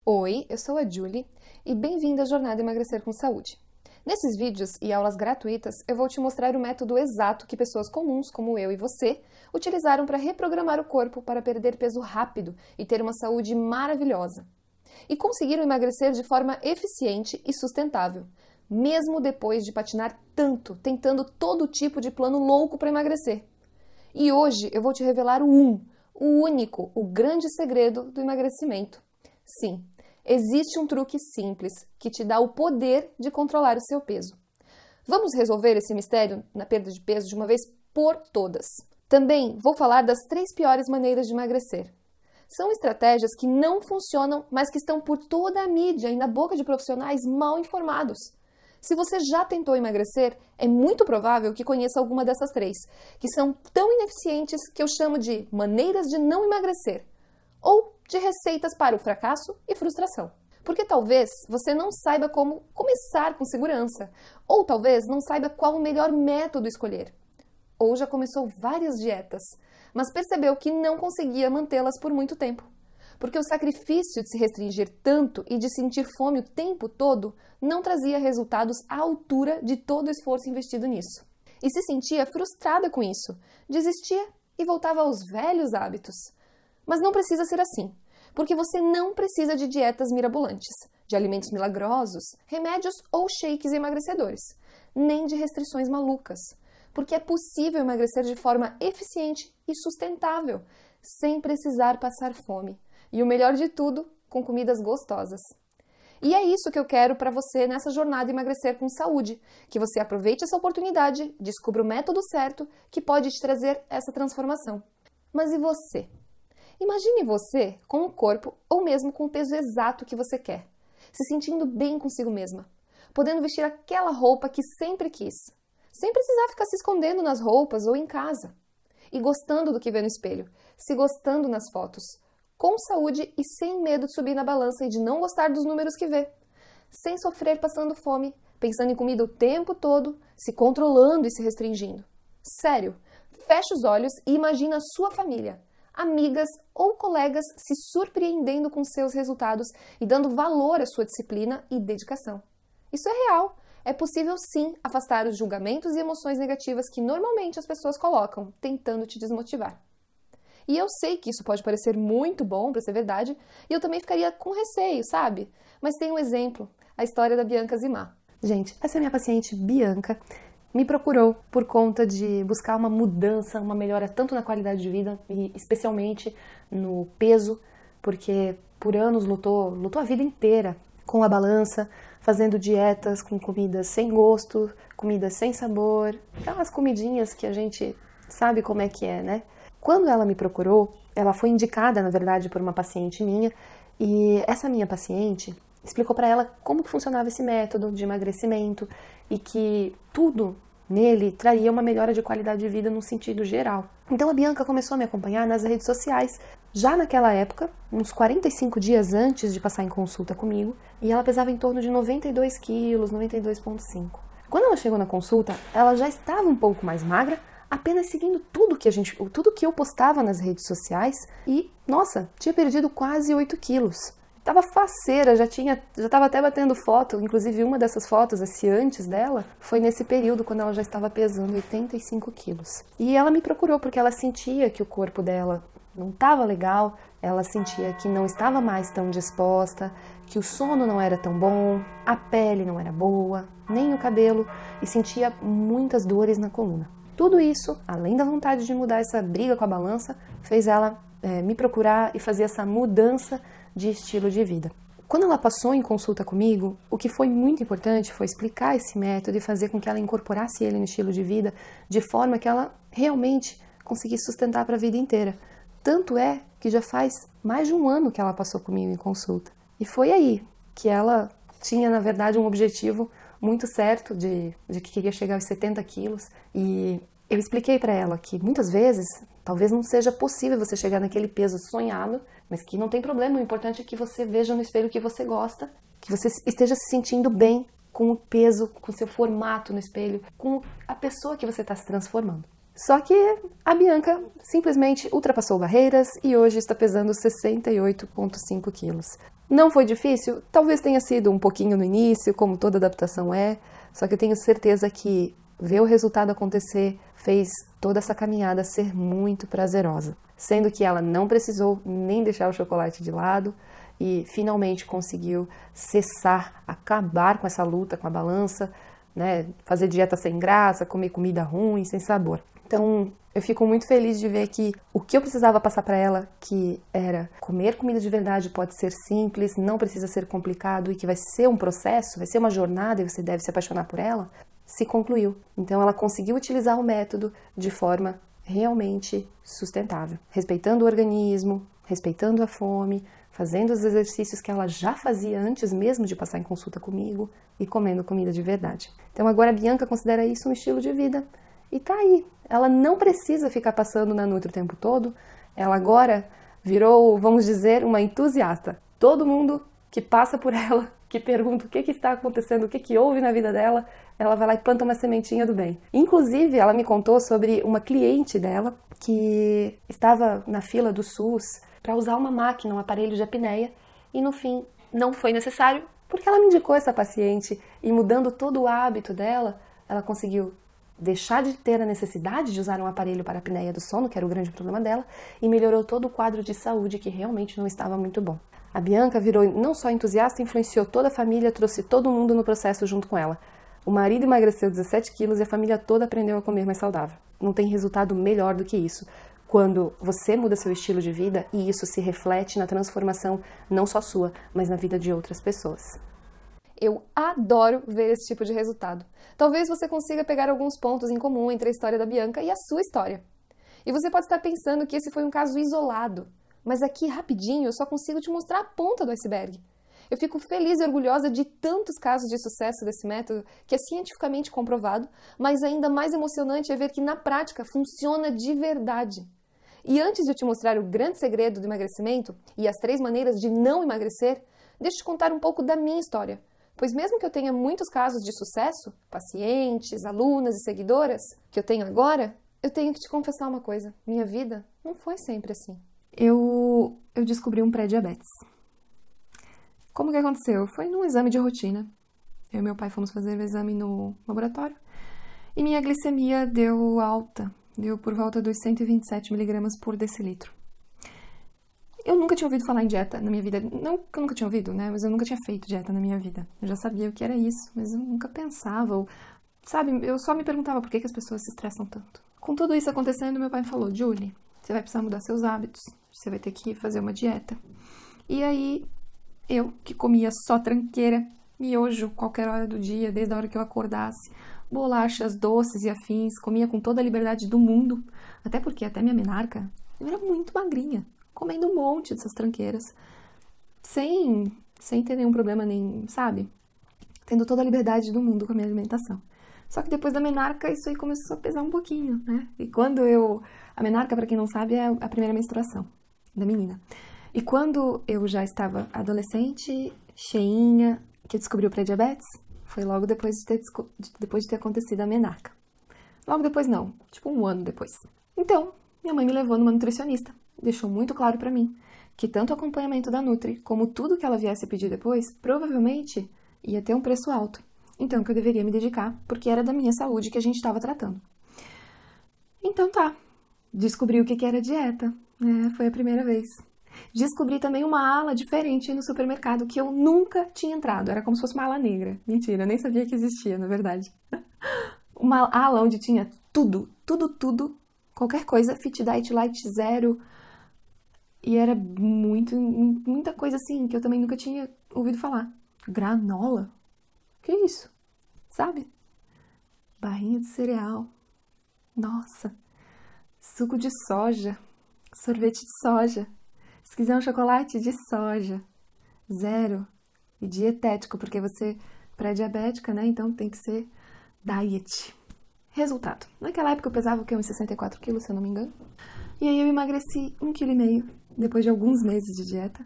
Oi, eu sou a Julie e bem-vinda à Jornada Emagrecer com Saúde. Nesses vídeos e aulas gratuitas, eu vou te mostrar o método exato que pessoas comuns, como eu e você, utilizaram para reprogramar o corpo para perder peso rápido e ter uma saúde maravilhosa. E conseguiram emagrecer de forma eficiente e sustentável, mesmo depois de patinar tanto, tentando todo tipo de plano louco para emagrecer. E hoje eu vou te revelar o único, o grande segredo do emagrecimento. Sim, existe um truque simples que te dá o poder de controlar o seu peso. Vamos resolver esse mistério na perda de peso de uma vez por todas. Também vou falar das 3 piores maneiras de emagrecer. São estratégias que não funcionam, mas que estão por toda a mídia e na boca de profissionais mal informados. Se você já tentou emagrecer, é muito provável que conheça alguma dessas 3, que são tão ineficientes que eu chamo de maneiras de não emagrecer, ou de receitas para o fracasso e frustração. Porque talvez você não saiba como começar com segurança, ou talvez não saiba qual o melhor método escolher. Ou já começou várias dietas, mas percebeu que não conseguia mantê-las por muito tempo. Porque o sacrifício de se restringir tanto e de sentir fome o tempo todo não trazia resultados à altura de todo o esforço investido nisso. E se sentia frustrada com isso, desistia e voltava aos velhos hábitos. Mas não precisa ser assim, porque você não precisa de dietas mirabolantes, de alimentos milagrosos, remédios ou shakes emagrecedores, nem de restrições malucas, porque é possível emagrecer de forma eficiente e sustentável, sem precisar passar fome. E o melhor de tudo, com comidas gostosas. E é isso que eu quero para você nessa jornada Emagrecer com Saúde, que você aproveite essa oportunidade, descubra o método certo que pode te trazer essa transformação. Mas e você? Imagine você com o corpo ou mesmo com o peso exato que você quer, se sentindo bem consigo mesma, podendo vestir aquela roupa que sempre quis, sem precisar ficar se escondendo nas roupas ou em casa, e gostando do que vê no espelho, se gostando nas fotos, com saúde e sem medo de subir na balança e de não gostar dos números que vê, sem sofrer passando fome, pensando em comida o tempo todo, se controlando e se restringindo. Sério, feche os olhos e imagina a sua família, amigas ou colegas se surpreendendo com seus resultados e dando valor à sua disciplina e dedicação. Isso é real. É possível sim afastar os julgamentos e emoções negativas que normalmente as pessoas colocam, tentando te desmotivar. E eu sei que isso pode parecer muito bom para ser verdade, e eu também ficaria com receio, sabe? Mas tem um exemplo, a história da Bianca Zimá. Gente, essa é a minha paciente Bianca, me procurou por conta de buscar uma mudança, uma melhora tanto na qualidade de vida e especialmente no peso, porque por anos lutou a vida inteira com a balança, fazendo dietas com comidas sem gosto, comidas sem sabor, aquelas comidinhas que a gente sabe como é que é, né? Quando ela me procurou, ela foi indicada, na verdade, por uma paciente minha, e essa minha paciente explicou para ela como que funcionava esse método de emagrecimento e que tudo nele traria uma melhora de qualidade de vida no sentido geral. Então a Bianca começou a me acompanhar nas redes sociais, já naquela época, uns 45 dias antes de passar em consulta comigo, e ela pesava em torno de 92 quilos, 92,5. Quando ela chegou na consulta, ela já estava um pouco mais magra, apenas seguindo tudo que eu postava nas redes sociais e, nossa, tinha perdido quase 8 quilos. Tava faceira, já estava até batendo foto, inclusive uma dessas fotos, esse antes dela, foi nesse período quando ela já estava pesando 85 quilos. E ela me procurou porque ela sentia que o corpo dela não estava legal, ela sentia que não estava mais tão disposta, que o sono não era tão bom, a pele não era boa, nem o cabelo, e sentia muitas dores na coluna. Tudo isso, além da vontade de mudar essa briga com a balança, fez ela me procurar e fazer essa mudança de estilo de vida. Quando ela passou em consulta comigo, o que foi muito importante foi explicar esse método e fazer com que ela incorporasse ele no estilo de vida de forma que ela realmente conseguisse sustentar para a vida inteira. Tanto é que já faz mais de um ano que ela passou comigo em consulta. E foi aí que ela tinha, na verdade, um objetivo muito certo de que queria chegar aos 70 quilos. E eu expliquei para ela que muitas vezes talvez não seja possível você chegar naquele peso sonhado, mas que não tem problema, o importante é que você veja no espelho o que você gosta, que você esteja se sentindo bem com o peso, com o seu formato no espelho, com a pessoa que você está se transformando. Só que a Bianca simplesmente ultrapassou barreiras e hoje está pesando 68,5 quilos. Não foi difícil? Talvez tenha sido um pouquinho no início, como toda adaptação é, só que eu tenho certeza que ver o resultado acontecer fez toda essa caminhada ser muito prazerosa. Sendo que ela não precisou nem deixar o chocolate de lado e finalmente conseguiu cessar, acabar com essa luta com a balança, né? Fazer dieta sem graça, comer comida ruim, sem sabor. Então, eu fico muito feliz de ver que o que eu precisava passar para ela, que era comer comida de verdade pode ser simples, não precisa ser complicado e que vai ser um processo, vai ser uma jornada e você deve se apaixonar por ela, se concluiu. Então, ela conseguiu utilizar o método de forma realmente sustentável, respeitando o organismo, respeitando a fome, fazendo os exercícios que ela já fazia antes mesmo de passar em consulta comigo e comendo comida de verdade. Então, agora a Bianca considera isso um estilo de vida. E tá aí, ela não precisa ficar passando na Nutri o tempo todo, ela agora virou, vamos dizer, uma entusiasta. Todo mundo que passa por ela, que pergunta o que está acontecendo, o que houve na vida dela, ela vai lá e planta uma sementinha do bem. Inclusive, ela me contou sobre uma cliente dela que estava na fila do SUS para usar uma máquina, um aparelho de apneia, e no fim não foi necessário, porque ela me indicou essa paciente e mudando todo o hábito dela, ela conseguiu deixar de ter a necessidade de usar um aparelho para a apneia do sono, que era o grande problema dela, e melhorou todo o quadro de saúde que realmente não estava muito bom. A Bianca virou não só entusiasta, influenciou toda a família, trouxe todo mundo no processo junto com ela. O marido emagreceu 17 quilos e a família toda aprendeu a comer mais saudável. Não tem resultado melhor do que isso. Quando você muda seu estilo de vida e isso se reflete na transformação não só sua, mas na vida de outras pessoas. Eu adoro ver esse tipo de resultado. Talvez você consiga pegar alguns pontos em comum entre a história da Bianca e a sua história. E você pode estar pensando que esse foi um caso isolado, mas aqui rapidinho eu só consigo te mostrar a ponta do iceberg. Eu fico feliz e orgulhosa de tantos casos de sucesso desse método que é cientificamente comprovado, mas ainda mais emocionante é ver que na prática funciona de verdade. E antes de eu te mostrar o grande segredo do emagrecimento e as 3 maneiras de não emagrecer, deixa eu te contar um pouco da minha história. Pois mesmo que eu tenha muitos casos de sucesso, pacientes, alunas e seguidoras, que eu tenho agora, eu tenho que te confessar uma coisa. Minha vida não foi sempre assim. Eu descobri um pré-diabetes. Como que aconteceu? Foi num exame de rotina. Eu e meu pai fomos fazer o exame no laboratório e minha glicemia deu alta. Deu por volta dos 127 miligramas por decilitro. Eu nunca tinha ouvido falar em dieta na minha vida. Não que eu nunca tinha ouvido, né? Mas eu nunca tinha feito dieta na minha vida. Eu já sabia o que era isso, mas eu nunca pensava. Sabe, eu só me perguntava por que as pessoas se estressam tanto. Com tudo isso acontecendo, meu pai falou: Julie, você vai precisar mudar seus hábitos. Você vai ter que fazer uma dieta. E aí, eu, que comia só tranqueira, miojo, qualquer hora do dia, desde a hora que eu acordasse, bolachas, doces e afins, comia com toda a liberdade do mundo. Até porque, até minha menarca, eu era muito magrinha. Comendo um monte dessas tranqueiras, sem ter nenhum problema, nem, sabe? Tendo toda a liberdade do mundo com a minha alimentação. Só que depois da menarca, isso aí começou a pesar um pouquinho, né? E quando a menarca, para quem não sabe, é a primeira menstruação da menina. E quando eu já estava adolescente, cheinha, que eu descobri o pré-diabetes, foi logo depois de ter acontecido a menarca. Logo depois não, tipo 1 ano depois. Então, minha mãe me levou numa nutricionista. Deixou muito claro pra mim que tanto o acompanhamento da Nutri, como tudo que ela viesse pedir depois, provavelmente ia ter um preço alto. Então, que eu deveria me dedicar, porque era da minha saúde que a gente estava tratando. Então tá, descobri o que era dieta, né? Foi a primeira vez. Descobri também uma ala diferente no supermercado que eu nunca tinha entrado, era como se fosse uma ala negra. Mentira, eu nem sabia que existia, na verdade. Uma ala onde tinha tudo, qualquer coisa, Fit Diet Light Zero. E era muita coisa assim, que eu também nunca tinha ouvido falar. Granola? Que isso? Sabe? Barrinha de cereal. Nossa. Suco de soja. Sorvete de soja. Se quiser um chocolate de soja. Zero. E dietético, porque você é pré-diabética, né? Então tem que ser diet. Resultado. Naquela época eu pesava uns 64 quilos, se eu não me engano. E aí eu emagreci 1,5 kg depois de alguns meses de dieta.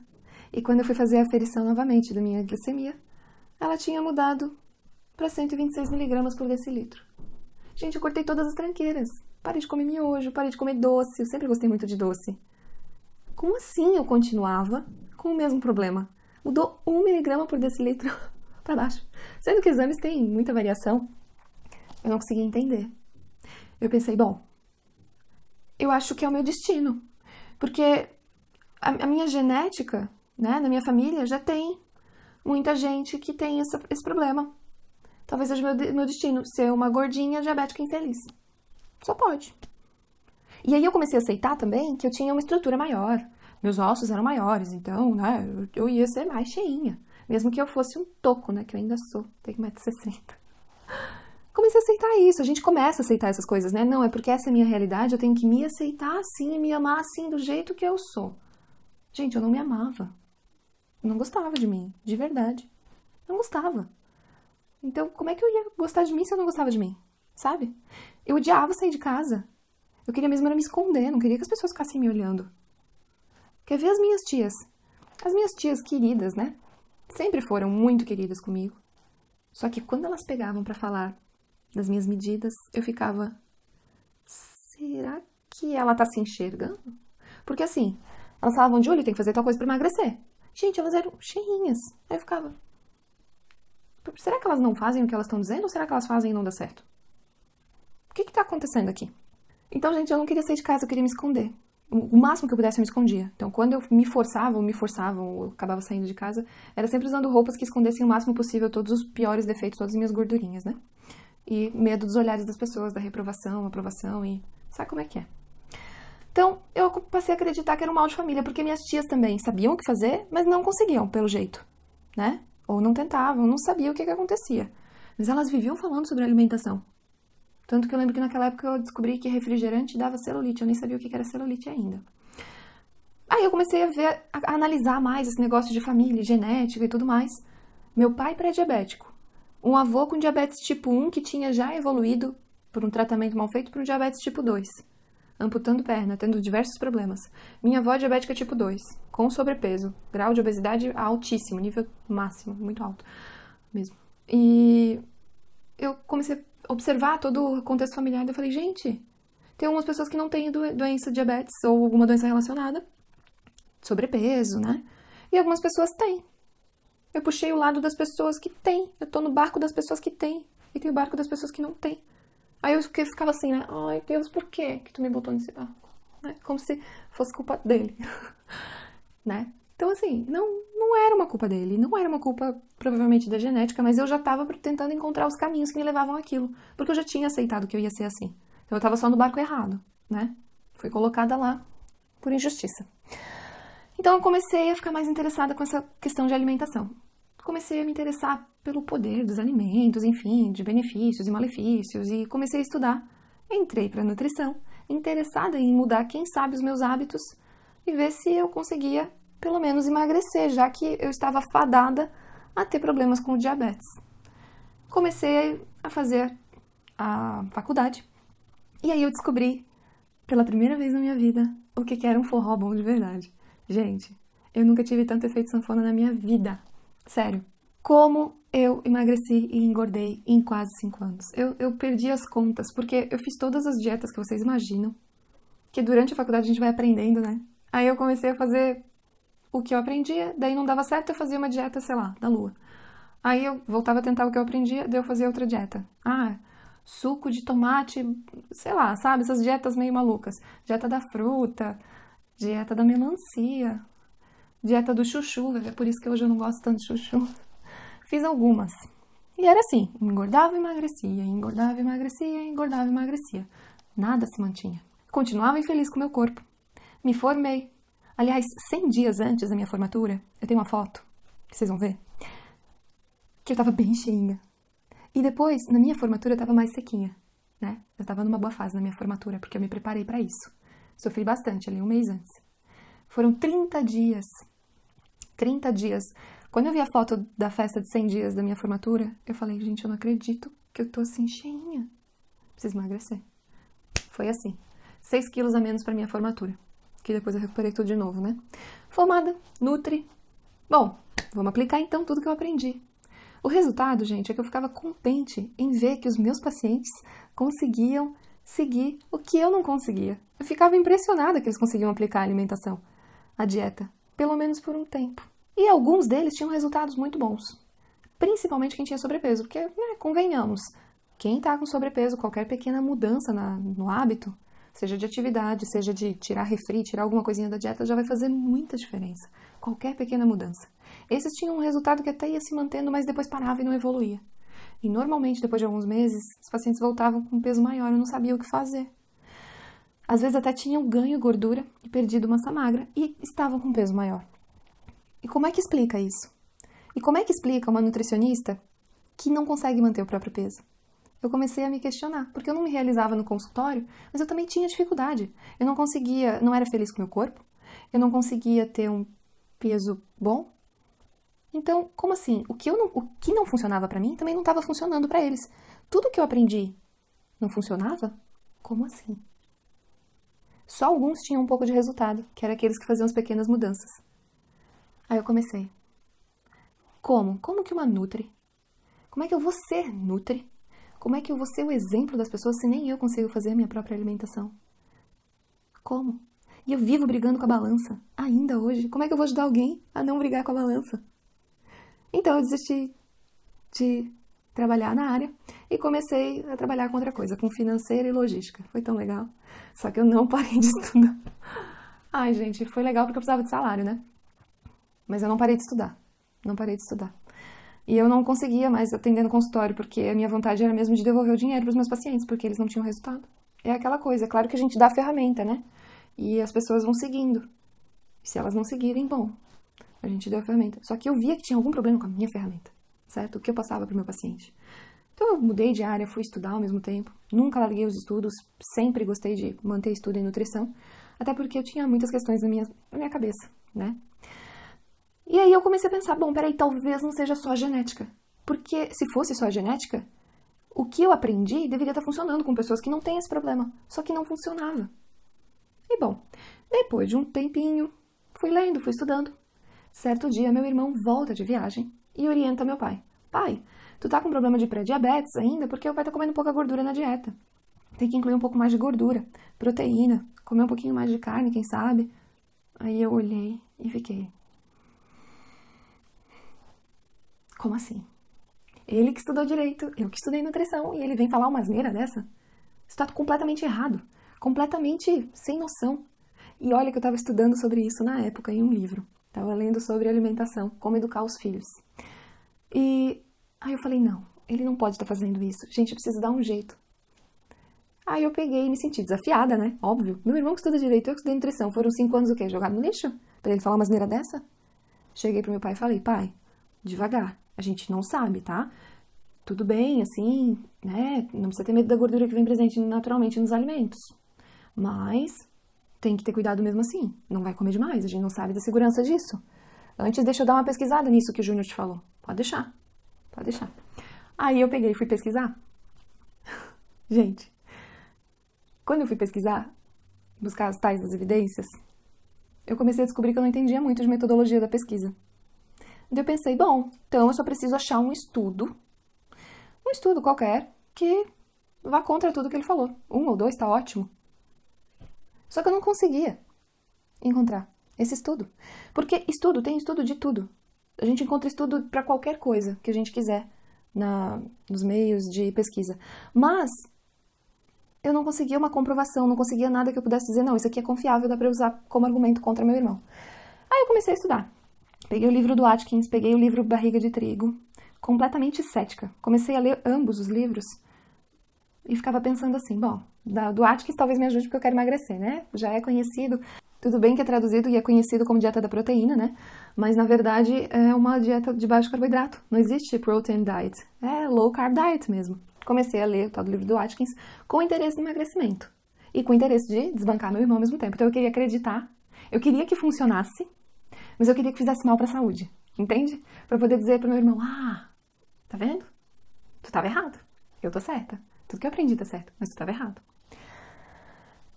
E quando eu fui fazer a aferição novamente da minha glicemia, ela tinha mudado para 126 miligramas por decilitro. Gente, eu cortei todas as tranqueiras. Parei de comer miojo, parei de comer doce. Eu sempre gostei muito de doce. Como assim eu continuava com o mesmo problema? Mudou 1 miligrama por decilitro para baixo. Sendo que exames têm muita variação, eu não conseguia entender. Eu pensei, bom, eu acho que é o meu destino. Porque a minha genética, né, na minha família, já tem muita gente que tem esse problema. Talvez seja meu destino ser uma gordinha diabética infeliz. Só pode. E aí eu comecei a aceitar também que eu tinha uma estrutura maior. Meus ossos eram maiores, então, né, eu ia ser mais cheinha. Mesmo que eu fosse um toco, né, que eu ainda sou, tenho 1,60 m. Comecei a aceitar isso, a gente começa a aceitar essas coisas, né? Não, é porque essa é a minha realidade, eu tenho que me aceitar assim, me amar assim, do jeito que eu sou. Gente, eu não me amava. Eu não gostava de mim, de verdade. Não gostava. Então, como é que eu ia gostar de mim se eu não gostava de mim? Sabe? Eu odiava sair de casa. Eu queria mesmo era me esconder, não queria que as pessoas ficassem me olhando. Quer ver as minhas tias? As minhas tias queridas, né? Sempre foram muito queridas comigo. Só que quando elas pegavam pra falar das minhas medidas, eu ficava... Será que ela tá se enxergando? Porque assim, elas falavam, Júlia, tem que fazer tal coisa pra emagrecer. Gente, elas eram cheinhas. Aí eu ficava... Será que elas não fazem o que elas estão dizendo ou será que elas fazem e não dá certo? O que tá acontecendo aqui? Então, gente, eu não queria sair de casa, eu queria me esconder. O máximo que eu pudesse eu me escondia. Então, quando eu me forçavam, ou eu acabava saindo de casa, era sempre usando roupas que escondessem o máximo possível todos os piores defeitos, todas as minhas gordurinhas, né? E medo dos olhares das pessoas, da reprovação, aprovação e... Sabe como é que é? Então, eu passei a acreditar que era um mal de família, porque minhas tias também sabiam o que fazer, mas não conseguiam, pelo jeito, né? Ou não tentavam, não sabiam o que acontecia. Mas elas viviam falando sobre alimentação. Tanto que eu lembro que naquela época eu descobri que refrigerante dava celulite, eu nem sabia o que era celulite ainda. Aí eu comecei a analisar mais esse negócio de família, genética e tudo mais. Meu pai pré-diabético. Um avô com diabetes tipo 1 que tinha já evoluído por um tratamento mal feito para um diabetes tipo 2. Amputando perna, tendo diversos problemas. Minha avó diabética tipo 2, com sobrepeso. Grau de obesidade altíssimo, nível máximo, muito alto mesmo. E eu comecei a observar todo o contexto familiar e eu falei, gente, tem algumas pessoas que não têm doença, diabetes ou alguma doença relacionada, sobrepeso, né? E algumas pessoas têm. Eu puxei o lado das pessoas que têm. Eu tô no barco das pessoas que têm. E tem o barco das pessoas que não têm. Aí eu ficava assim, né? Ai, Deus, por que tu me botou nesse barco? Né? Como se fosse culpa dele. Né? Então, assim, não era uma culpa dele. Não era uma culpa, provavelmente, da genética. Mas eu já tava tentando encontrar os caminhos que me levavam àquilo. Porque eu já tinha aceitado que eu ia ser assim. Então, eu tava só no barco errado, né? Fui colocada lá por injustiça. Então, eu comecei a ficar mais interessada com essa questão de alimentação. Comecei a me interessar pelo poder dos alimentos, enfim, de benefícios e malefícios, e comecei a estudar. Entrei para nutrição, interessada em mudar, quem sabe, os meus hábitos e ver se eu conseguia, pelo menos, emagrecer, já que eu estava fadada a ter problemas com o diabetes. Comecei a fazer a faculdade, e aí eu descobri, pela primeira vez na minha vida, o que era um forró bom de verdade. Gente, eu nunca tive tanto efeito sanfona na minha vida. Sério. Como eu emagreci e engordei em quase 5 anos. Eu perdi as contas, porque eu fiz todas as dietas que vocês imaginam. Que durante a faculdade a gente vai aprendendo, né? Aí eu comecei a fazer o que eu aprendia, daí não dava certo, eu fazia uma dieta, sei lá, da lua. Aí eu voltava a tentar o que eu aprendia, daí eu fazia outra dieta. Ah, suco de tomate, sei lá, sabe? Essas dietas meio malucas. Dieta da fruta, dieta da melancia, dieta do chuchu, é por isso que hoje eu não gosto tanto de chuchu. Fiz algumas. E era assim, engordava e emagrecia, engordava e emagrecia, engordava e emagrecia. Nada se mantinha. Continuava infeliz com o meu corpo. Me formei. Aliás, 100 dias antes da minha formatura, eu tenho uma foto, que vocês vão ver, que eu tava bem cheinha. E depois, na minha formatura, eu tava mais sequinha, né? Eu tava numa boa fase na minha formatura, porque eu me preparei pra isso. Sofri bastante ali, 1 mês antes. Foram 30 dias. 30 dias. Quando eu vi a foto da festa de 100 dias da minha formatura, eu falei, gente, eu não acredito que eu tô assim cheinha. Preciso emagrecer. Foi assim. 6 quilos a menos pra minha formatura. Que depois eu recuperei tudo de novo, né? Formada, nutri. Bom, vamos aplicar então tudo que eu aprendi. O resultado, gente, é que eu ficava contente em ver que os meus pacientes conseguiam seguir o que eu não conseguia. Eu ficava impressionada que eles conseguiam aplicar a alimentação, a dieta, pelo menos por um tempo. E alguns deles tinham resultados muito bons. Principalmente quem tinha sobrepeso, porque, convenhamos, quem está com sobrepeso, qualquer pequena mudança no hábito, seja de atividade, seja de tirar refri, tirar alguma coisinha da dieta, já vai fazer muita diferença. Qualquer pequena mudança. Esses tinham um resultado que até ia se mantendo, mas depois parava e não evoluía. E normalmente, depois de alguns meses, os pacientes voltavam com um peso maior, eu não sabia o que fazer. Às vezes até tinham ganho gordura e perdido massa magra e estavam com peso maior. E como é que explica isso? E como é que explica uma nutricionista que não consegue manter o próprio peso? Eu comecei a me questionar, porque eu não me realizava no consultório, mas eu também tinha dificuldade. Eu não conseguia, não era feliz com o meu corpo, eu não conseguia ter um peso bom. Então, como assim? O que não funcionava para mim também não estava funcionando para eles. Tudo que eu aprendi não funcionava? Como assim? Só alguns tinham um pouco de resultado, que era aqueles que faziam as pequenas mudanças. Aí eu comecei. Como? Como que uma nutri? Como é que eu vou ser nutri? Como é que eu vou ser o exemplo das pessoas se nem eu consigo fazer a minha própria alimentação? Como? E eu vivo brigando com a balança, ainda hoje. Como é que eu vou ajudar alguém a não brigar com a balança? Então eu desisti de trabalhar na área e comecei a trabalhar com outra coisa, com financeira e logística. Foi tão legal. Só que eu não parei de estudar. Ai, gente, foi legal porque eu precisava de salário, né? Mas eu não parei de estudar. Não parei de estudar. E eu não conseguia mais atender no consultório, porque a minha vontade era mesmo de devolver o dinheiro para os meus pacientes, porque eles não tinham resultado. É aquela coisa, é claro que a gente dá a ferramenta, né? E as pessoas vão seguindo. Se elas não seguirem, bom, a gente deu a ferramenta. Só que eu via que tinha algum problema com a minha ferramenta, certo? O que eu passava para o meu paciente. Então eu mudei de área, fui estudar ao mesmo tempo. Nunca larguei os estudos, sempre gostei de manter estudo em nutrição, até porque eu tinha muitas questões na minha cabeça, né? E aí eu comecei a pensar, bom, peraí, talvez não seja só a genética. Porque se fosse só a genética, o que eu aprendi deveria estar funcionando com pessoas que não têm esse problema. Só que não funcionava. E bom, depois de um tempinho, fui lendo, fui estudando. Certo dia, meu irmão volta de viagem e orienta meu pai. Pai, tu tá com problema de pré-diabetes ainda porque o pai tá comendo pouca gordura na dieta. Tem que incluir um pouco mais de gordura, proteína, comer um pouquinho mais de carne, quem sabe. Aí eu olhei e fiquei... Como assim? Ele que estudou direito, eu que estudei nutrição, e ele vem falar uma asneira dessa? Isso tá completamente errado, completamente sem noção. E olha que eu estava estudando sobre isso na época em um livro. Estava lendo sobre alimentação, como educar os filhos. E aí eu falei, não, ele não pode estar fazendo isso. Gente, eu preciso dar um jeito. Aí eu peguei e me senti desafiada, né? Óbvio. Meu irmão que estuda direito, eu que estudei nutrição. Foram 5 anos o quê? Jogar no lixo? Pra ele falar uma asneira dessa? Cheguei pro meu pai e falei, pai, devagar. A gente não sabe, tá? Tudo bem, assim, né? Não precisa ter medo da gordura que vem presente naturalmente nos alimentos. Mas tem que ter cuidado mesmo assim. Não vai comer demais, a gente não sabe da segurança disso. Antes, deixa eu dar uma pesquisada nisso que o Júnior te falou. Pode deixar. Pode deixar. Aí eu peguei e fui pesquisar. Gente, quando eu fui pesquisar, buscar as tais das evidências, eu comecei a descobrir que eu não entendia muito de metodologia da pesquisa. Daí eu pensei, bom, então eu só preciso achar um estudo qualquer, que vá contra tudo que ele falou. 1 ou 2 tá ótimo. Só que eu não conseguia encontrar esse estudo. Porque tem estudo de tudo. A gente encontra estudo para qualquer coisa que a gente quiser nos meios de pesquisa. Mas eu não conseguia uma comprovação, não conseguia nada que eu pudesse dizer, não, isso aqui é confiável, dá para usar como argumento contra meu irmão. Aí eu comecei a estudar. Peguei o livro do Atkins, peguei o livro Barriga de Trigo, completamente cética. Comecei a ler ambos os livros e ficava pensando assim, bom, do Atkins talvez me ajude porque eu quero emagrecer, né? Já é conhecido, tudo bem que é traduzido e é conhecido como dieta da proteína, né? Mas na verdade é uma dieta de baixo carboidrato. Não existe protein diet, é low carb diet mesmo. Comecei a ler o tal do livro do Atkins com interesse no emagrecimento e com interesse de desbancar meu irmão ao mesmo tempo. Então eu queria acreditar, eu queria que funcionasse, mas eu queria que fizesse mal para a saúde, entende? Para poder dizer para meu irmão, tá vendo? Tu estava errado, eu tô certa. Tudo que eu aprendi tá certo, mas tu estava errado.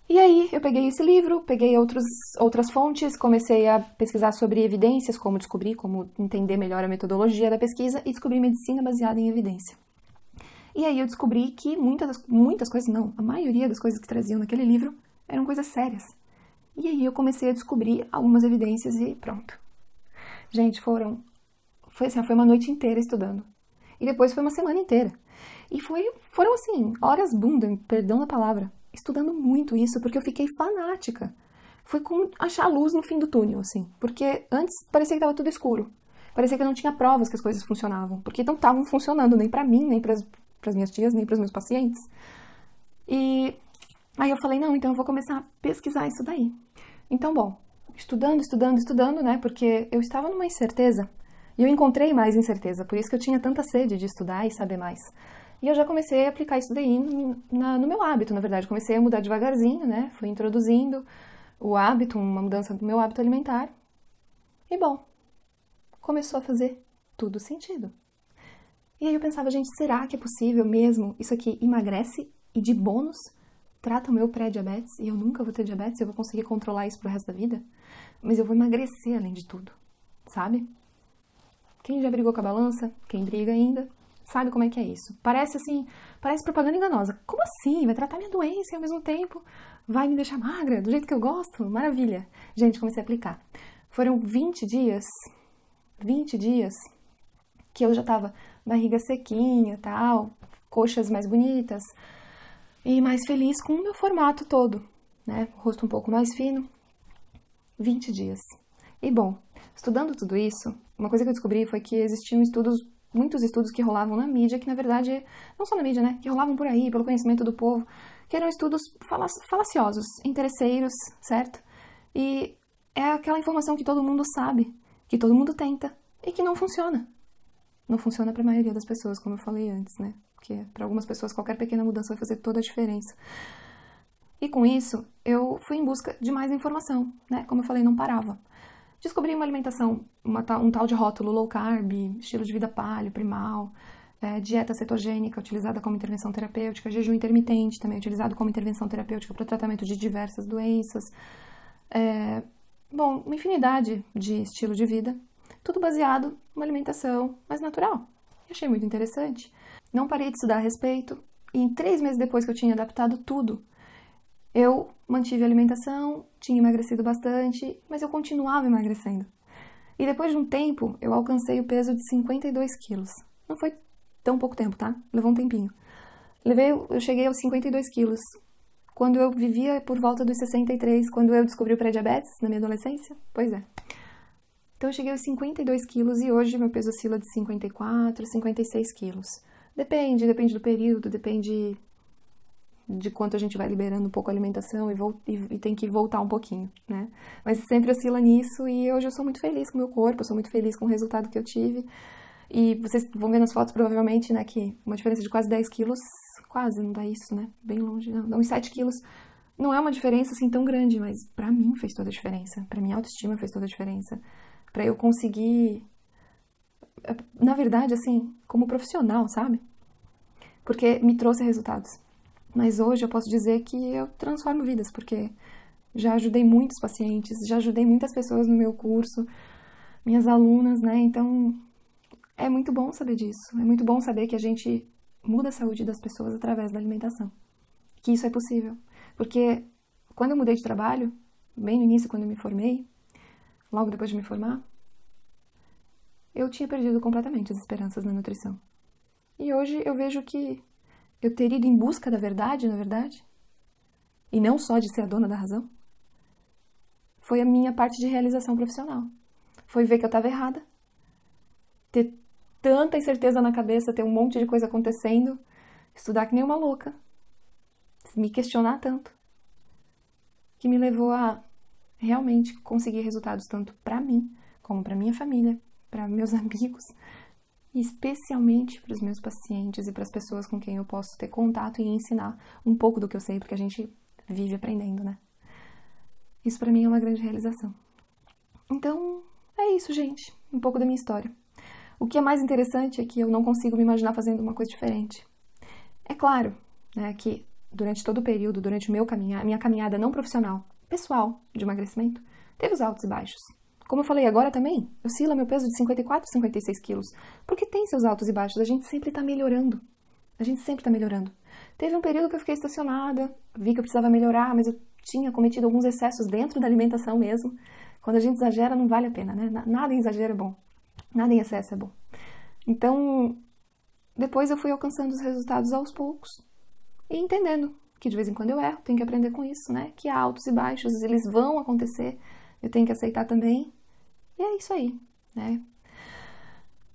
E aí eu peguei esse livro, peguei outras fontes, comecei a pesquisar sobre evidências, como descobrir, como entender melhor a metodologia da pesquisa e descobri medicina baseada em evidência. E aí eu descobri que muitas coisas, não, a maioria das coisas que traziam naquele livro eram coisas sérias. E aí eu comecei a descobrir algumas evidências e pronto. Gente, foi uma noite inteira estudando. E depois foi uma semana inteira. E foram assim, horas bunda, perdão da palavra, estudando muito isso, porque eu fiquei fanática. Foi como achar a luz no fim do túnel, assim. Porque antes parecia que estava tudo escuro. Parecia que eu não tinha provas que as coisas funcionavam. Porque não estavam funcionando nem pra mim, nem pras minhas tias, nem pros meus pacientes. E aí eu falei, não, então eu vou começar a pesquisar isso daí. Então, bom, estudando, né? Porque eu estava numa incerteza. E eu encontrei mais incerteza. Por isso que eu tinha tanta sede de estudar e saber mais. E eu já comecei a aplicar isso daí no meu hábito, na verdade. Comecei a mudar devagarzinho, né? Fui introduzindo o hábito, uma mudança do meu hábito alimentar. E bom, começou a fazer tudo sentido. E aí eu pensava, gente, será que é possível mesmo? Isso aqui emagrece e de bônus trata o meu pré-diabetes e eu nunca vou ter diabetes, eu vou conseguir controlar isso pro resto da vida? Mas eu vou emagrecer além de tudo, sabe? Quem já brigou com a balança, quem briga ainda, sabe como é que é isso. Parece propaganda enganosa. Como assim? Vai tratar minha doença e ao mesmo tempo vai me deixar magra, do jeito que eu gosto? Maravilha. Gente, comecei a aplicar. Foram 20 dias que eu já tava barriga sequinha, tal, coxas mais bonitas e mais feliz com o meu formato todo, né? Rosto um pouco mais fino. 20 dias. E bom, estudando tudo isso, uma coisa que eu descobri foi que existiam muitos estudos que rolavam na mídia, que na verdade, não só na mídia, né? Que rolavam por aí, pelo conhecimento do povo, que eram estudos falaciosos, interesseiros, certo? E é aquela informação que todo mundo sabe, que todo mundo tenta e que não funciona. Não funciona para a maioria das pessoas, como eu falei antes, né? Porque para algumas pessoas qualquer pequena mudança vai fazer toda a diferença. E com isso, eu fui em busca de mais informação, né? Como eu falei, não parava. Descobri uma alimentação, um tal de rótulo low carb, estilo de vida paleo, primal, dieta cetogênica utilizada como intervenção terapêutica, jejum intermitente também utilizado como intervenção terapêutica para o tratamento de diversas doenças. Bom, uma infinidade de estilo de vida, tudo baseado numa alimentação mais natural. Eu achei muito interessante. Não parei de estudar a respeito e em 3 meses depois que eu tinha adaptado tudo, eu mantive a alimentação, tinha emagrecido bastante, mas eu continuava emagrecendo. E depois de um tempo, eu alcancei o peso de 52 quilos. Não foi tão pouco tempo, tá? Levou um tempinho. Eu cheguei aos 52 quilos. Quando eu vivia por volta dos 63, quando eu descobri o pré-diabetes na minha adolescência. Pois é. Então eu cheguei aos 52 quilos e hoje meu peso oscila de 54, 56 quilos. Depende do período, depende de quanto a gente vai liberando um pouco a alimentação e tem que voltar um pouquinho, né? Mas sempre oscila nisso e hoje eu sou muito feliz com o meu corpo, eu sou muito feliz com o resultado que eu tive. E vocês vão ver nas fotos provavelmente, né, que uma diferença de quase 10 quilos, quase, não dá isso, né? Bem longe, não, uns 7 quilos. Não é uma diferença assim tão grande, mas pra mim fez toda a diferença. Pra minha autoestima fez toda a diferença. Pra eu conseguir, na verdade, assim, como profissional, sabe? Porque me trouxe resultados. Mas hoje eu posso dizer que eu transformo vidas, porque já ajudei muitos pacientes, já ajudei muitas pessoas no meu curso, minhas alunas, né? Então, é muito bom saber disso. É muito bom saber que a gente muda a saúde das pessoas através da alimentação. Que isso é possível. Porque quando eu mudei de trabalho, bem no início, quando eu me formei, logo depois de me formar, eu tinha perdido completamente as esperanças na nutrição. E hoje eu vejo que eu ter ido em busca da verdade, na verdade, e não só de ser a dona da razão, foi a minha parte de realização profissional. Foi ver que eu estava errada, ter tanta incerteza na cabeça, ter um monte de coisa acontecendo, estudar que nem uma louca, me questionar tanto, que me levou a realmente conseguir resultados tanto para mim, como para minha família, para meus amigos, e especialmente para os meus pacientes e para as pessoas com quem eu posso ter contato e ensinar um pouco do que eu sei, porque a gente vive aprendendo, né? Isso para mim é uma grande realização. Então, é isso, gente. Um pouco da minha história. O que é mais interessante é que eu não consigo me imaginar fazendo uma coisa diferente. É claro, né, que durante todo o período, durante minha caminhada não profissional, pessoal de emagrecimento, teve os altos e baixos. Como eu falei agora também, oscila meu peso de 54 a 56 quilos. Porque tem seus altos e baixos, a gente sempre tá melhorando. A gente sempre tá melhorando. Teve um período que eu fiquei estacionada, vi que eu precisava melhorar, mas eu tinha cometido alguns excessos dentro da alimentação mesmo, Quando a gente exagera, não vale a pena, né? Nada em exagero é bom. Nada em excesso é bom. Então, depois eu fui alcançando os resultados aos poucos e entendendo que de vez em quando eu erro, tenho que aprender com isso, né? Que há altos e baixos, eles vão acontecer, eu tenho que aceitar também. E é isso aí, né?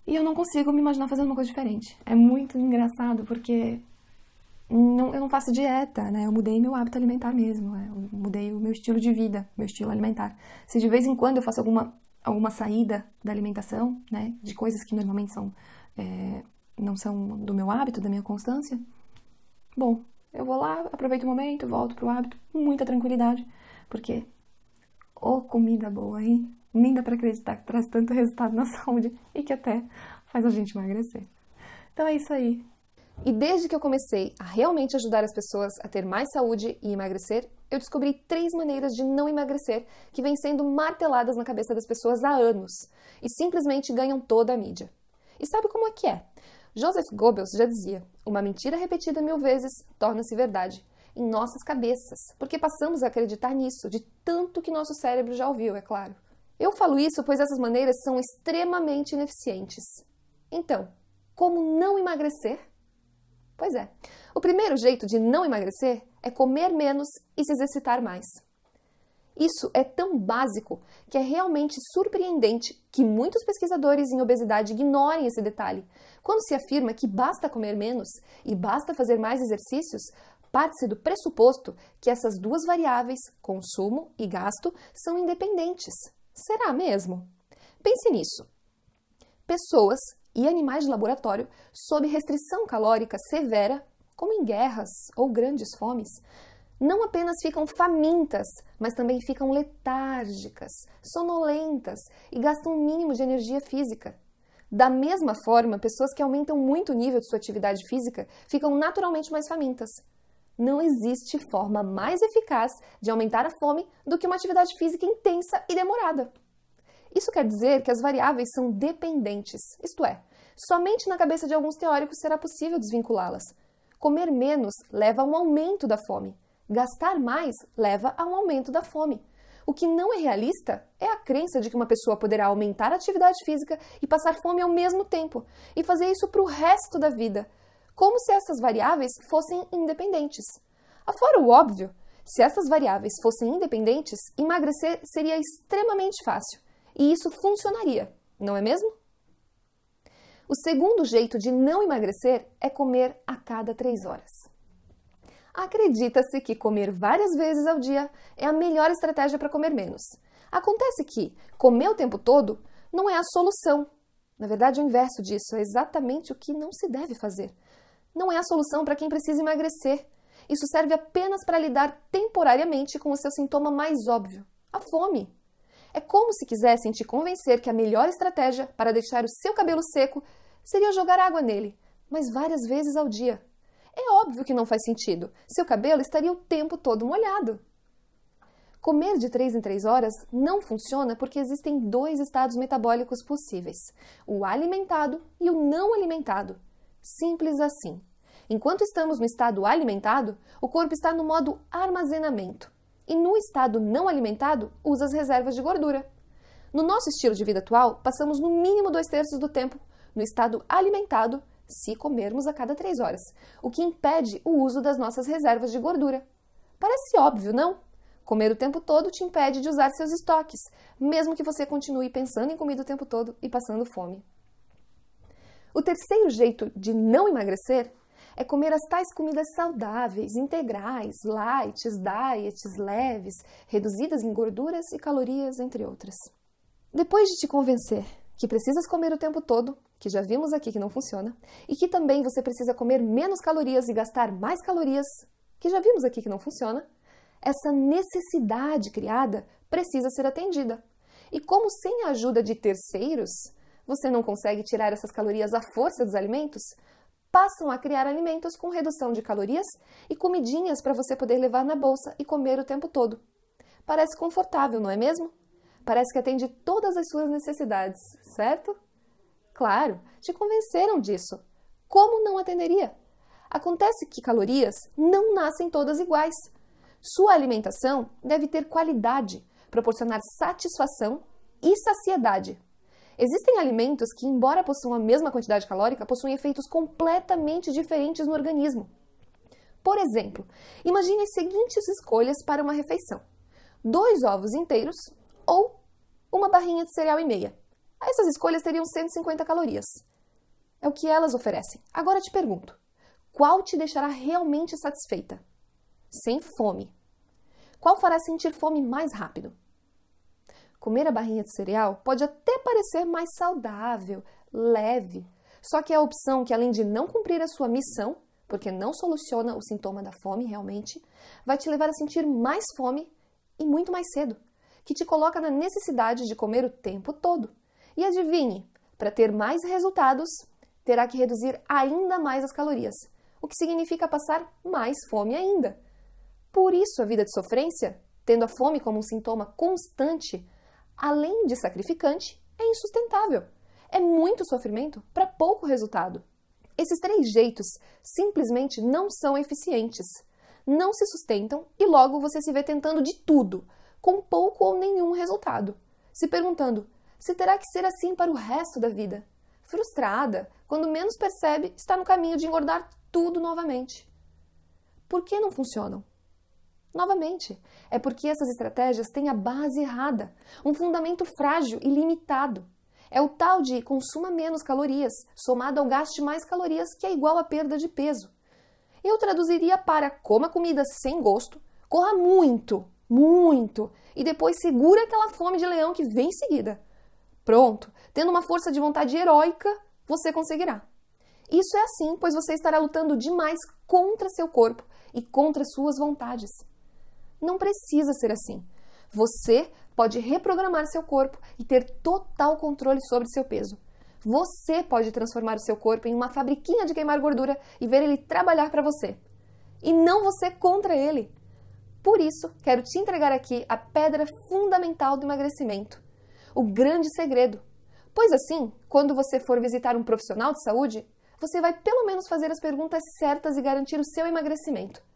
E eu não consigo me imaginar fazendo uma coisa diferente. É muito engraçado porque eu não faço dieta, né? Eu mudei meu hábito alimentar mesmo, né? Eu mudei o meu estilo de vida, meu estilo alimentar. Se de vez em quando eu faço alguma saída da alimentação, né? De coisas que normalmente não são do meu hábito, da minha constância, bom, eu vou lá, aproveito o momento, volto pro hábito com muita tranquilidade, porque comida boa, hein? Nem dá pra acreditar que traz tanto resultado na saúde e que até faz a gente emagrecer. Então é isso aí. E desde que eu comecei a realmente ajudar as pessoas a ter mais saúde e emagrecer, eu descobri 3 maneiras de não emagrecer que vêm sendo marteladas na cabeça das pessoas há anos e simplesmente ganham toda a mídia. E sabe como é que é? Joseph Goebbels já dizia, uma mentira repetida 1000 vezes torna-se verdade em nossas cabeças, porque passamos a acreditar nisso, de tanto que nosso cérebro já ouviu, é claro. Eu falo isso pois essas maneiras são extremamente ineficientes. Então, como não emagrecer? Pois é, o primeiro jeito de não emagrecer é comer menos e se exercitar mais. Isso é tão básico que é realmente surpreendente que muitos pesquisadores em obesidade ignorem esse detalhe. Quando se afirma que basta comer menos e basta fazer mais exercícios, parte-se do pressuposto que essas duas variáveis, consumo e gasto, são independentes. Será mesmo? Pense nisso. Pessoas e animais de laboratório sob restrição calórica severa, como em guerras ou grandes fomes, não apenas ficam famintas, mas também ficam letárgicas, sonolentas e gastam um mínimo de energia física. Da mesma forma, pessoas que aumentam muito o nível de sua atividade física ficam naturalmente mais famintas. Não existe forma mais eficaz de aumentar a fome do que uma atividade física intensa e demorada. Isso quer dizer que as variáveis são dependentes, isto é, somente na cabeça de alguns teóricos será possível desvinculá-las. Comer menos leva a um aumento da fome. Gastar mais leva a um aumento da fome. O que não é realista é a crença de que uma pessoa poderá aumentar a atividade física e passar fome ao mesmo tempo, e fazer isso para o resto da vida, como se essas variáveis fossem independentes. Afora o óbvio, se essas variáveis fossem independentes, emagrecer seria extremamente fácil, e isso funcionaria, não é mesmo? O segundo jeito de não emagrecer é comer a cada 3 horas. Acredita-se que comer várias vezes ao dia é a melhor estratégia para comer menos. Acontece que comer o tempo todo não é a solução. Na verdade, é o inverso disso, é exatamente o que não se deve fazer. Não é a solução para quem precisa emagrecer. Isso serve apenas para lidar temporariamente com o seu sintoma mais óbvio, a fome. É como se quisessem te convencer que a melhor estratégia para deixar o seu cabelo seco seria jogar água nele, mas várias vezes ao dia. É óbvio que não faz sentido. Seu cabelo estaria o tempo todo molhado. Comer de 3 em 3 horas não funciona porque existem 2 estados metabólicos possíveis, o alimentado e o não alimentado. Simples assim. Enquanto estamos no estado alimentado, o corpo está no modo armazenamento. E no estado não alimentado, usa as reservas de gordura. No nosso estilo de vida atual, passamos no mínimo 2/3 do tempo no estado alimentado, se comermos a cada 3 horas, o que impede o uso das nossas reservas de gordura. Parece óbvio, não? Comer o tempo todo te impede de usar seus estoques, mesmo que você continue pensando em comida o tempo todo e passando fome. O terceiro jeito de não emagrecer é comer as tais comidas saudáveis, integrais, light, diets leves, reduzidas em gorduras e calorias, entre outras. Depois de te convencer que precisas comer o tempo todo, que já vimos aqui que não funciona, e que também você precisa comer menos calorias e gastar mais calorias, que já vimos aqui que não funciona, essa necessidade criada precisa ser atendida. E como sem a ajuda de terceiros, você não consegue tirar essas calorias à força dos alimentos, passam a criar alimentos com redução de calorias e comidinhas para você poder levar na bolsa e comer o tempo todo. Parece confortável, não é mesmo? Parece que atende todas as suas necessidades, certo? Claro, te convenceram disso. Como não atenderia? Acontece que calorias não nascem todas iguais. Sua alimentação deve ter qualidade, proporcionar satisfação e saciedade. Existem alimentos que, embora possuam a mesma quantidade calórica, possuem efeitos completamente diferentes no organismo. Por exemplo, imagine as seguintes escolhas para uma refeição: 2 ovos inteiros ou uma barrinha de cereal e meia. Essas escolhas teriam 150 calorias. É o que elas oferecem. Agora te pergunto, qual te deixará realmente satisfeita? Sem fome. Qual fará sentir fome mais rápido? Comer a barrinha de cereal pode até parecer mais saudável, leve, só que é a opção que, além de não cumprir a sua missão, porque não soluciona o sintoma da fome realmente, vai te levar a sentir mais fome e muito mais cedo, que te coloca na necessidade de comer o tempo todo. E adivinhe, para ter mais resultados, terá que reduzir ainda mais as calorias, o que significa passar mais fome ainda. Por isso, a vida de sofrência, tendo a fome como um sintoma constante, além de sacrificante, é insustentável. É muito sofrimento para pouco resultado. Esses 3 jeitos simplesmente não são eficientes, não se sustentam e logo você se vê tentando de tudo, com pouco ou nenhum resultado, se perguntando se terá que ser assim para o resto da vida. Frustrada, quando menos percebe, está no caminho de engordar tudo novamente. Por que não funcionam? Novamente, é porque essas estratégias têm a base errada, um fundamento frágil e limitado. É o tal de consuma menos calorias, somado ao gaste mais calorias, que é igual à perda de peso. Eu traduziria para coma comida sem gosto, corra muito, muito, e depois segura aquela fome de leão que vem em seguida. Pronto, tendo uma força de vontade heróica, você conseguirá. Isso é assim, pois você estará lutando demais contra seu corpo e contra suas vontades. Não precisa ser assim. Você pode reprogramar seu corpo e ter total controle sobre seu peso. Você pode transformar o seu corpo em uma fabriquinha de queimar gordura e ver ele trabalhar para você. E não você contra ele. Por isso, quero te entregar aqui a pedra fundamental do emagrecimento. O grande segredo. Pois assim, quando você for visitar um profissional de saúde, você vai pelo menos fazer as perguntas certas e garantir o seu emagrecimento.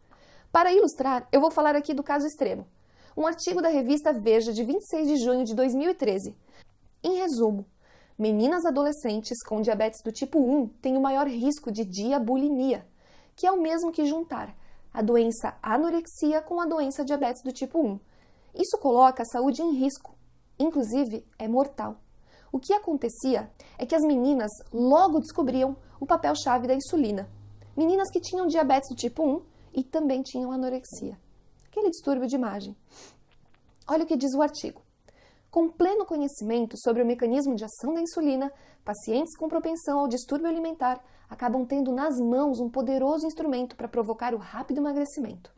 Para ilustrar, eu vou falar aqui do caso extremo. Um artigo da revista Veja de 26 de junho de 2013. Em resumo, meninas adolescentes com diabetes do tipo 1 têm o maior risco de diabulimia, que é o mesmo que juntar a doença anorexia com a doença diabetes do tipo 1. Isso coloca a saúde em risco, inclusive é mortal. O que acontecia é que as meninas logo descobriam o papel-chave da insulina. Meninas que tinham diabetes do tipo 1 e também tinham anorexia. Aquele distúrbio de imagem. Olha o que diz o artigo. Com pleno conhecimento sobre o mecanismo de ação da insulina, pacientes com propensão ao distúrbio alimentar acabam tendo nas mãos um poderoso instrumento para provocar o rápido emagrecimento.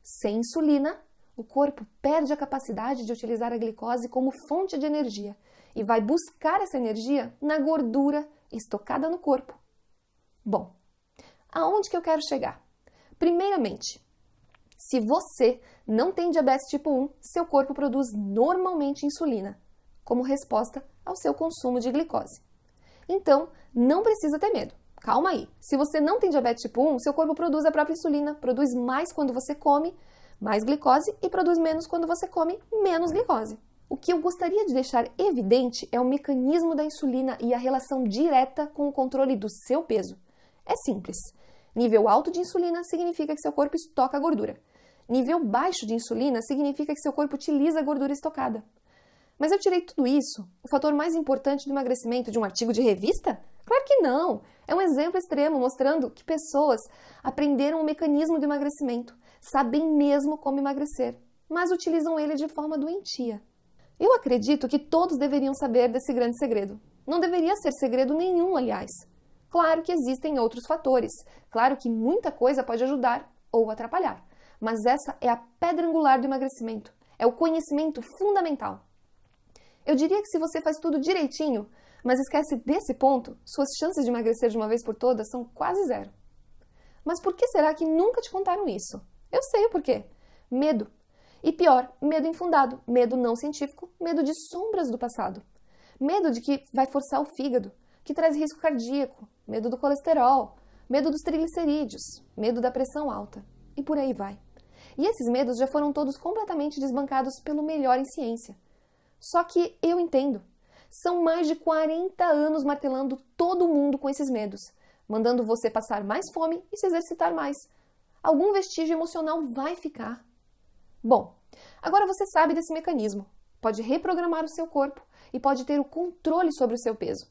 Sem insulina, o corpo perde a capacidade de utilizar a glicose como fonte de energia e vai buscar essa energia na gordura estocada no corpo. Bom, aonde que eu quero chegar? Primeiramente, se você não tem diabetes tipo 1, seu corpo produz normalmente insulina, como resposta ao seu consumo de glicose. Então, não precisa ter medo. Calma aí. Se você não tem diabetes tipo 1, seu corpo produz a própria insulina, produz mais quando você come mais glicose e produz menos quando você come menos glicose. O que eu gostaria de deixar evidente é o mecanismo da insulina e a relação direta com o controle do seu peso. É simples. Nível alto de insulina significa que seu corpo estoca gordura. Nível baixo de insulina significa que seu corpo utiliza a gordura estocada. Mas eu tirei tudo isso, o fator mais importante do emagrecimento, de um artigo de revista? Claro que não! É um exemplo extremo mostrando que pessoas aprenderam o mecanismo do emagrecimento, sabem mesmo como emagrecer, mas utilizam ele de forma doentia. Eu acredito que todos deveriam saber desse grande segredo. Não deveria ser segredo nenhum, aliás. Claro que existem outros fatores, claro que muita coisa pode ajudar ou atrapalhar, mas essa é a pedra angular do emagrecimento, é o conhecimento fundamental. Eu diria que se você faz tudo direitinho, mas esquece desse ponto, suas chances de emagrecer de uma vez por todas são quase zero. Mas por que será que nunca te contaram isso? Eu sei o porquê. Medo. E pior, medo infundado, medo não científico, medo de sombras do passado. Medo de que vai forçar o fígado, que traz risco cardíaco, medo do colesterol, medo dos triglicerídeos, medo da pressão alta. E por aí vai. E esses medos já foram todos completamente desbancados pelo melhor em ciência. Só que eu entendo. São mais de 40 anos martelando todo mundo com esses medos, mandando você passar mais fome e se exercitar mais. Algum vestígio emocional vai ficar. Bom, agora você sabe desse mecanismo. Pode reprogramar o seu corpo e pode ter o controle sobre o seu peso.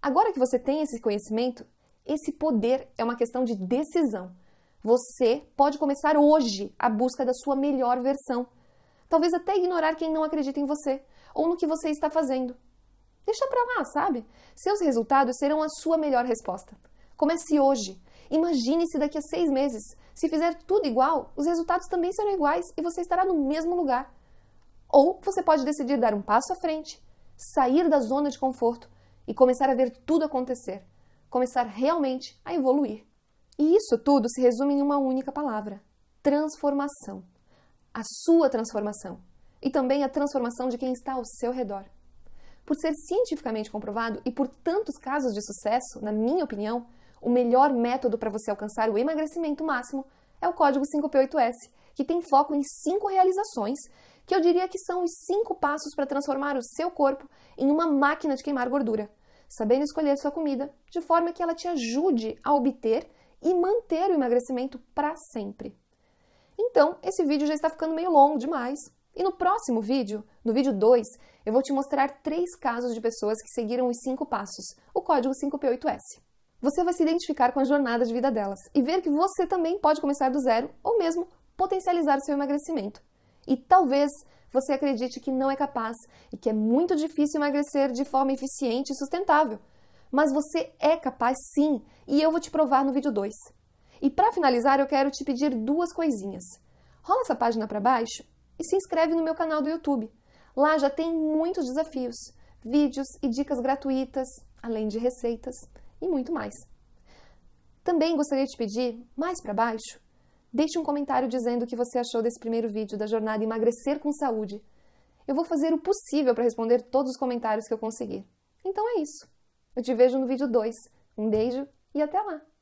Agora que você tem esse conhecimento, esse poder é uma questão de decisão. Você pode começar hoje a busca da sua melhor versão. Talvez até ignorar quem não acredita em você ou no que você está fazendo. Deixa pra lá, sabe? Seus resultados serão a sua melhor resposta. Comece hoje. Imagine-se daqui a 6 meses. Se fizer tudo igual, os resultados também serão iguais e você estará no mesmo lugar. Ou você pode decidir dar um passo à frente, sair da zona de conforto e começar a ver tudo acontecer. Começar realmente a evoluir. E isso tudo se resume em uma única palavra: transformação. A sua transformação. E também a transformação de quem está ao seu redor. Por ser cientificamente comprovado e por tantos casos de sucesso, na minha opinião, o melhor método para você alcançar o emagrecimento máximo é o código 5P8S, que tem foco em 5 realizações, que eu diria que são os 5 passos para transformar o seu corpo em uma máquina de queimar gordura, sabendo escolher sua comida de forma que ela te ajude a obter e manter o emagrecimento para sempre. Então, esse vídeo já está ficando meio longo demais. E no próximo vídeo, no vídeo 2, eu vou te mostrar 3 casos de pessoas que seguiram os 5 passos, o código 5P8S. Você vai se identificar com a jornada de vida delas e ver que você também pode começar do zero ou mesmo potencializar o seu emagrecimento. E talvez você acredite que não é capaz e que é muito difícil emagrecer de forma eficiente e sustentável. Mas você é capaz sim, e eu vou te provar no vídeo 2. E para finalizar, eu quero te pedir 2 coisinhas. Rola essa página para baixo e se inscreve no meu canal do YouTube. Lá já tem muitos desafios, vídeos e dicas gratuitas, além de receitas e muito mais. Também gostaria de te pedir, mais para baixo, deixe um comentário dizendo o que você achou desse primeiro vídeo da jornada Emagrecer com Saúde. Eu vou fazer o possível para responder todos os comentários que eu conseguir. Então é isso. Eu te vejo no vídeo 2. Um beijo e até lá!